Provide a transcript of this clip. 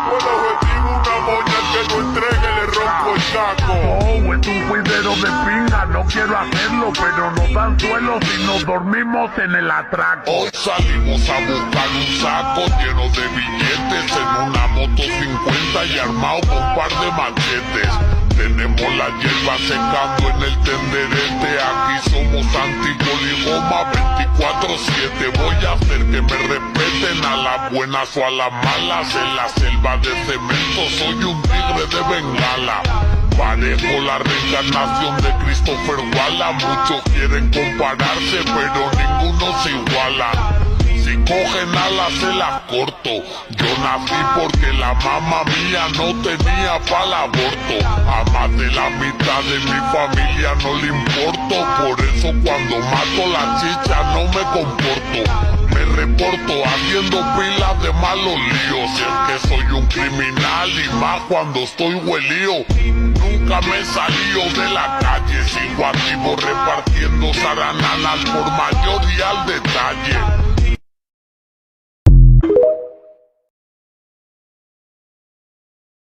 Con el objetivo una moña que no entregue le rompo el saco. Oh, es un cuidero de pinga, no quiero hacerlo, pero nos dan suelo si nos dormimos en el atraco. Hoy salimos a buscar un saco lleno de billetes en una moto 50 y armado con un par de machetes. Tenemos la hierba secando en el tenderete, aquí somos antipoligoma 24/7. Voy a hacer que me respeten a las buenas o a las malas. En la selva de cemento soy un tigre de Bengala. Parezco la reencarnación de Christopher Wallace. Muchos quieren compararse pero ninguno se iguala. Si cogen alas se las corto. Yo nací porque la mamá mía no tenía pa'l aborto. A más de la mitad de mi familia no le importo. Por eso cuando mato la chicha no me comporto. Me reporto haciendo pilas de malos líos. Si es que soy un criminal y más cuando estoy huelío. Nunca me he salido de la calle. Sigo activo repartiendo zarananas por mayor y al detalle.